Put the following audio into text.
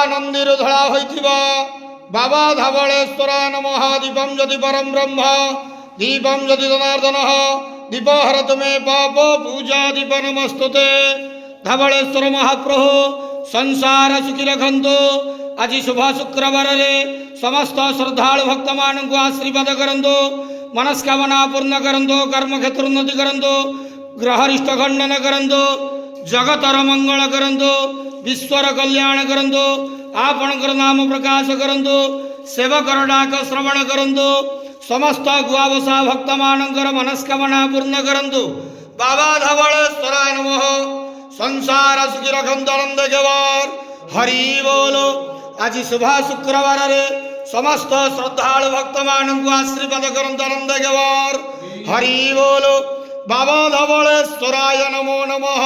नंदीर धड़ा होइथिबा बाबा धवलेश्वराय नमः। दीपम यदि परम ब्रह्म दीपम यदि जनार्दन दीप हरत मे पाप पूजा दीप नमस्तुते। धवलेश्वर महाप्रभु संसार सुखी रखंतु। आज शुभ शुक्रवार रे समस्त श्रद्धालु भक्त मान को आशीर्वाद करंतु। मनस्कामना पूर्ण करंतु। कर्म क्षेत्र उन्नति करंतु। ग्रहरिष्ट खंडन करंतु। जगतर मंगल करंतु। विश्वर कल्याण करंतु। आपणकर नाम प्रकाश करंतु। सेवकर डाक श्रवण करंतु। समस्त गुआवसा भक्त मानकर मनस्कामना पूर्ण करंतु। बाबा धवलेश्वराय नमः। संसार सुखी रखंतु आनंद केवार हरि बोलो। आज शुभ शुक्रवार रे समस्त श्रद्धालु भक्त मान को आशीर्वाद करंतु आनंद केवार हरि बोलो। बाबा धवलेश्वराय नमो नमः।